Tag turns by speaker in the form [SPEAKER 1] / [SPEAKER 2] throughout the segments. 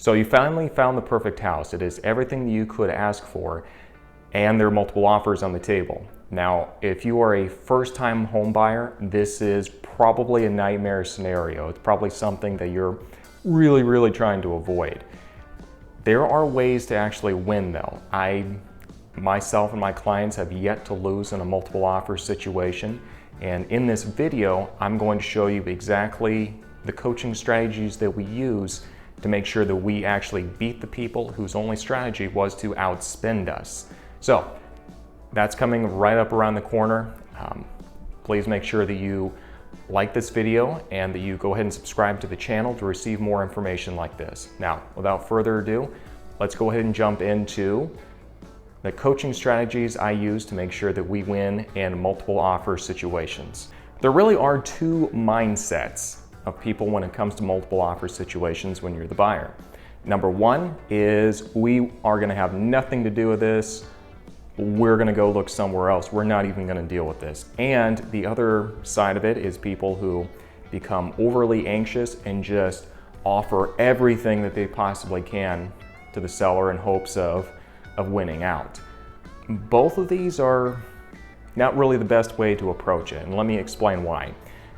[SPEAKER 1] So you finally found the perfect house. It is everything that you could ask for, and there are multiple offers on the table. Now, if you are a first-time home buyer, this is probably a nightmare scenario. It's probably something that you're really trying to avoid. There are ways to actually win though. Myself and my clients have yet to lose in a multiple offer situation. And in this video, I'm going to show you exactly the coaching strategies that we use to make sure that we actually beat the people whose only strategy was to outspend us. So that's coming right up around the corner. Please make sure that you like this video and that you go ahead and subscribe to the channel to receive more information like this. Now, without further ado, let's go ahead and jump into the coaching strategies I use to make sure that we win in multiple offer situations. There really are two mindsets of people when it comes to multiple offer situations when you're the buyer. Number one is we are gonna have nothing to do with this. We're gonna go look somewhere else. We're not even gonna deal with this. And the other side of it is people who become overly anxious and just offer everything that they possibly can to the seller in hopes of winning out. Both of these are not really the best way to approach it, and let me explain why.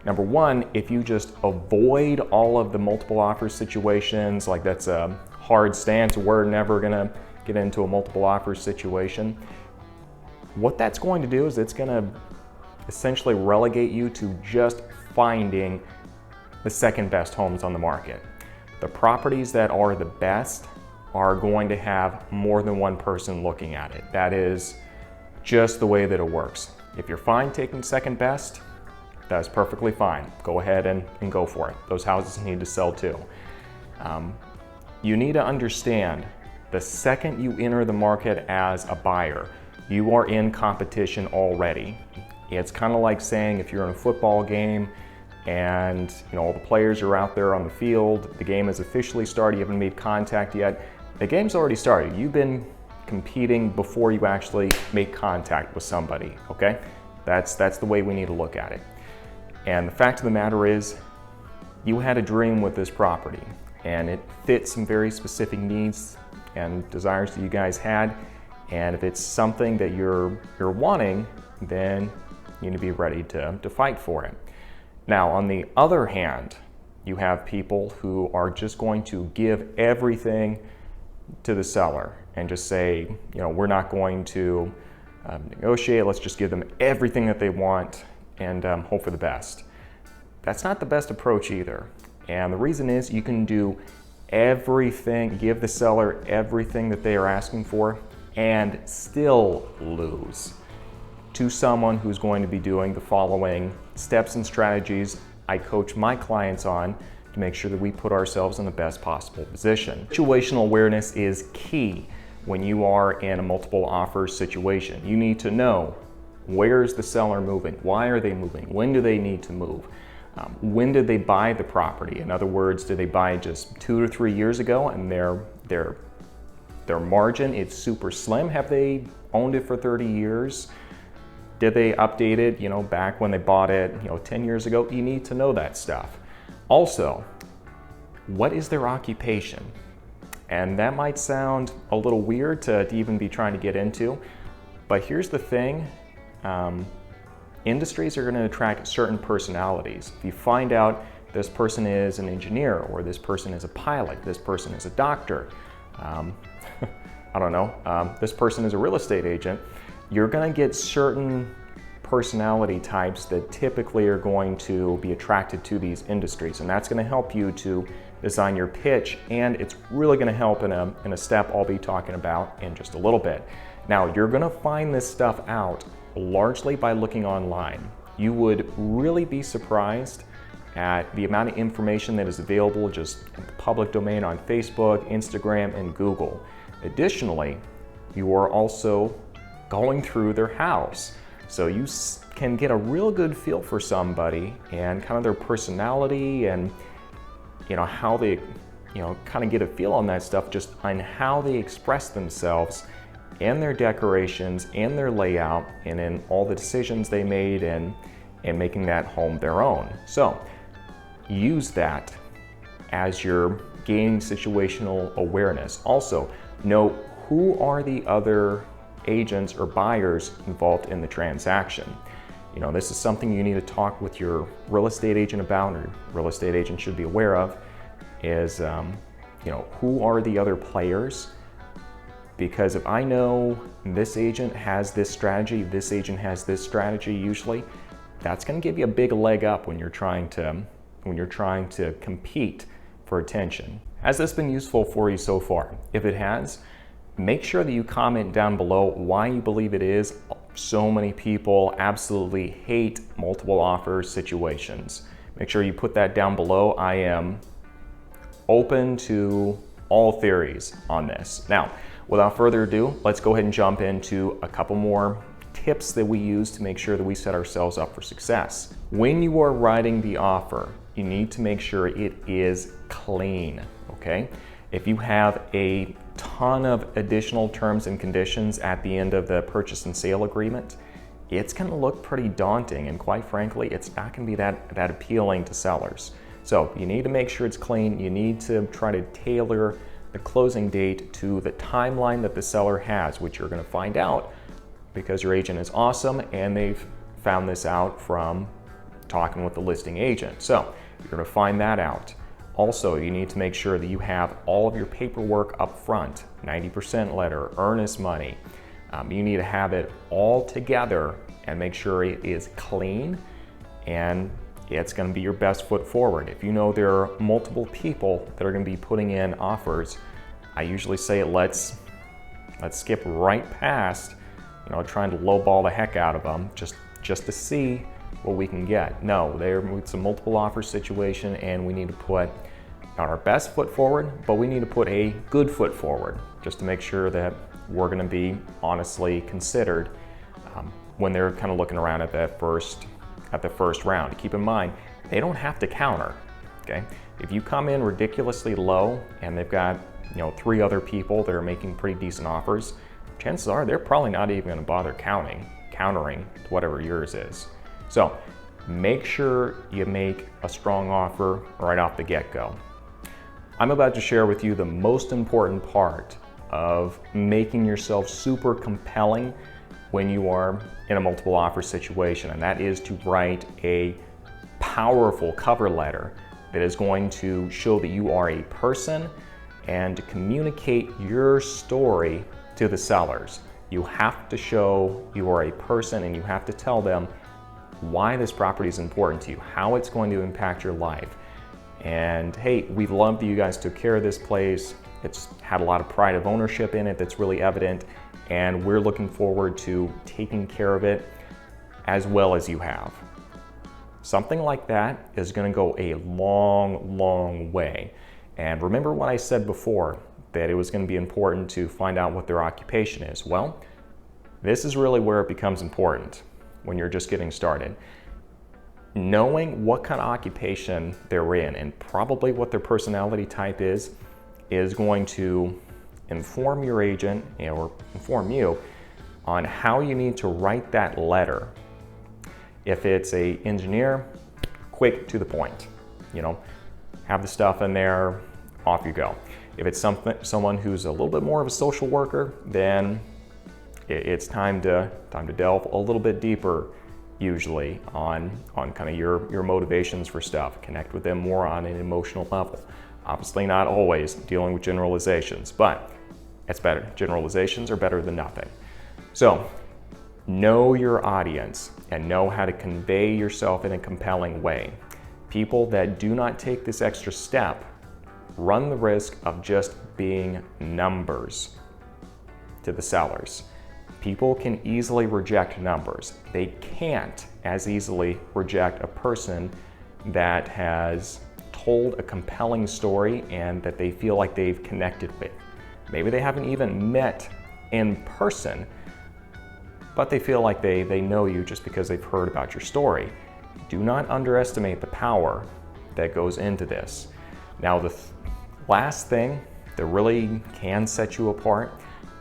[SPEAKER 1] Number one, if you just avoid all of the multiple offer situations, like that's a hard stance, we're never gonna get into a multiple offer situation, what that's going to do is it's gonna essentially relegate you to just finding the second best homes on the market. The properties that are the best are going to have more than one person looking at it. That is just the way that it works. If you're fine taking second best, that's perfectly fine. Go ahead and go for it. Those houses need to sell too. You need to understand the second you enter the market as a buyer, you are in competition already. It's kind of like saying if you're in a football game and all the players are out there on the field, the game has officially started, you haven't made contact yet, the game's already started. You've been competing before you actually make contact with somebody, okay? That's the way we need to look at it. And the fact of the matter is, you had a dream with this property and it fits some very specific needs and desires that you guys had. And if it's something that you're wanting, then you need to be ready to fight for it. Now, on the other hand, you have people who are just going to give everything to the seller and just say, we're not going to negotiate, let's just give them everything that they want and hope for the best. That's not the best approach either. And the reason is you can do everything, give the seller everything that they are asking for and still lose to someone who's going to be doing the following steps and strategies I coach my clients on to make sure that we put ourselves in the best possible position. Situational awareness is key when you are in a multiple offer situation. You need to know, where is the seller moving? Why are they moving? When do they need to move? When did they buy the property? In other words, did they buy it just 2 to 3 years ago and their margin is super slim? Have they owned it for 30 years? Did they update it, back when they bought it, 10 years ago? You need to know that stuff. Also, what is their occupation? And that might sound a little weird to even be trying to get into, but here's the thing. Industries are going to attract certain personalities. If you find out this person is an engineer, or this person is a pilot, this person is a doctor, I don't know, this person is a real estate agent, you're going to get certain personality types that typically are going to be attracted to these industries, and that's going to help you to design your pitch, and it's really going to help in a step I'll be talking about in just a little bit. Now, you're going to find this stuff out largely by looking online. You would really be surprised at the amount of information that is available just in the public domain on Facebook, Instagram, and Google. Additionally, you are also going through their house, so you can get a real good feel for somebody and kind of their personality and how they kind of get a feel on that stuff just on how they express themselves and their decorations and their layout and in all the decisions they made and making that home their own. So use that as your gaining situational awareness. Also, know who are the other agents or buyers involved in the transaction. You know, this is something you need to talk with your real estate agent about, or real estate agent should be aware of, is, you know, who are the other players? Because if I know this agent has this strategy, this agent has this strategy usually, that's going to give you a big leg up when you're trying to compete for attention. Has this been useful for you so far? If it has, make sure that you comment down below why you believe it is. So many people absolutely hate multiple offer situations. Make sure you put that down below. I am open to all theories on this. Now, without further ado, let's go ahead and jump into a couple more tips that we use to make sure that we set ourselves up for success. When you are writing the offer, you need to make sure it is clean, okay? If you have a ton of additional terms and conditions at the end of the purchase and sale agreement, it's gonna look pretty daunting, and quite frankly, it's not gonna be that appealing to sellers. So you need to make sure it's clean. You need to try to tailor the closing date to the timeline that the seller has, which you're gonna find out because your agent is awesome and they've found this out from talking with the listing agent. So you're gonna find that out. Also, you need to make sure that you have all of your paperwork up front, 90% letter, earnest money. You need to have it all together and make sure it is clean, and it's going to be your best foot forward. If you know there are multiple people that are going to be putting in offers, I usually say let's skip right past, you know, trying to lowball the heck out of them just to see what we can get. No, it's a multiple offer situation, and we need to put not our best foot forward, but we need to put a good foot forward just to make sure that we're going to be honestly considered when they're kind of looking around at the first round. Keep in mind, they don't have to counter. Okay, if you come in ridiculously low and they've got, you know, 3 other people that are making pretty decent offers, chances are they're probably not even going to bother countering to whatever yours is. So make sure you make a strong offer right off the get-go. I'm about to share with you the most important part of making yourself super compelling when you are in a multiple offer situation, and that is to write a powerful cover letter that is going to show that you are a person and to communicate your story to the sellers. You have to show you are a person, and you have to tell them why this property is important to you, how it's going to impact your life. And hey, we love that you guys took care of this place. It's had a lot of pride of ownership in it that's really evident, and we're looking forward to taking care of it as well as you have. Something like that is going to go a long, long way. And remember what I said before, that it was going to be important to find out what their occupation is. Well, this is really where it becomes important when you're just getting started. Knowing what kind of occupation they're in and probably what their personality type is going to inform your agent, you know, or inform you on how you need to write that letter. If it's an engineer, quick to the point, you know, have the stuff in there, off you go. If it's someone who's a little bit more of a social worker, then it's time to delve a little bit deeper, usually on kind of your motivations for stuff. Connect with them more on an emotional level. Obviously not always dealing with generalizations, but it's better. Generalizations are better than nothing. So know your audience and know how to convey yourself in a compelling way. People that do not take this extra step run the risk of just being numbers to the sellers. People can easily reject numbers. They can't as easily reject a person that has told a compelling story and that they feel like they've connected with. Maybe they haven't even met in person, but they feel like they know you just because they've heard about your story. Do not underestimate the power that goes into this. Now, the last thing that really can set you apart,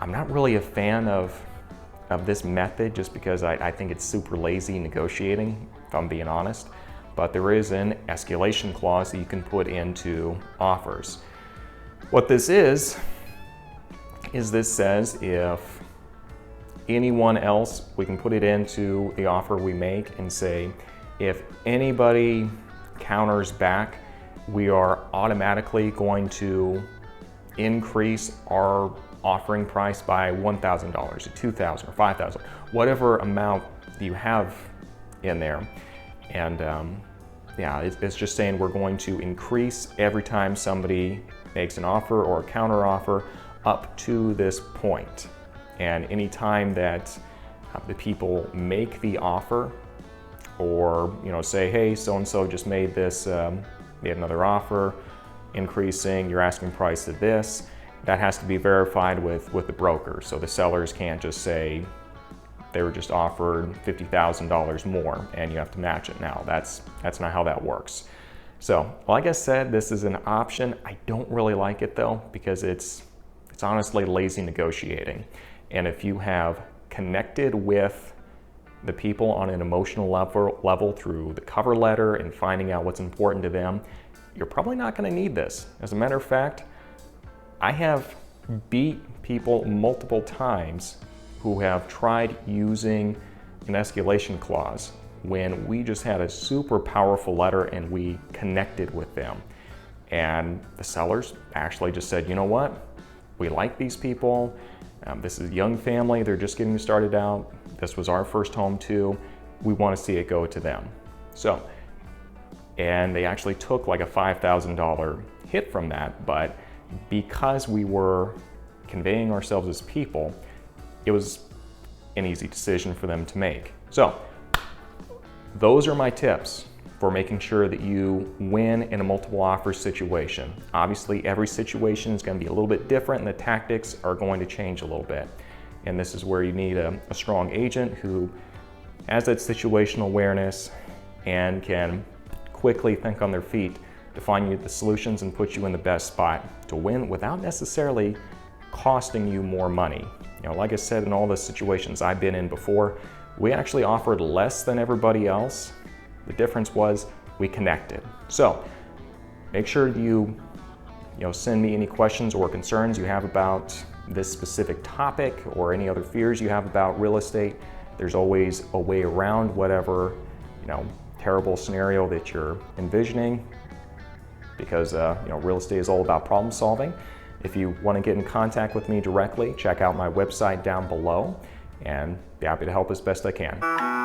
[SPEAKER 1] I'm not really a fan of this method just because I think it's super lazy negotiating, if I'm being honest, but there is an escalation clause that you can put into offers. What this is this says if anyone else, we can put it into the offer we make and say, if anybody counters back, we are automatically going to increase our offering price by $1,000 or $2,000 or $5,000, whatever amount you have in there. And yeah, it's just saying we're going to increase every time somebody makes an offer or a counter offer up to this point. And anytime that the people make the offer, or say, hey, so-and-so just made this, made another offer, increasing your asking price to this, that has to be verified with the broker. So the sellers can't just say they were just offered $50,000 more and you have to match it now. That's not how that works. So like I said, this is an option. I don't really like it though, because it's honestly lazy negotiating. And if you have connected with the people on an emotional level through the cover letter and finding out what's important to them, you're probably not going to need this. As a matter of fact, I have beat people multiple times who have tried using an escalation clause when we just had a super powerful letter and we connected with them. And the sellers actually just said, you know what? We like these people. This is a young family. They're just getting started out. This was our first home too. We want to see it go to them. So, and they actually took like a $5,000 hit from that, but because we were conveying ourselves as people, it was an easy decision for them to make. So those are my tips for making sure that you win in a multiple offer situation. Obviously, every situation is going to be a little bit different and the tactics are going to change a little bit. And this is where you need a strong agent who has that situational awareness and can quickly think on their feet to find you the solutions and put you in the best spot to win without necessarily costing you more money. Like I said, in all the situations I've been in before, we actually offered less than everybody else. The difference was we connected. So make sure you send me any questions or concerns you have about this specific topic or any other fears you have about real estate. There's always a way around whatever terrible scenario that you're envisioning, because real estate is all about problem solving. If you want to get in contact with me directly, check out my website down below and be happy to help as best I can.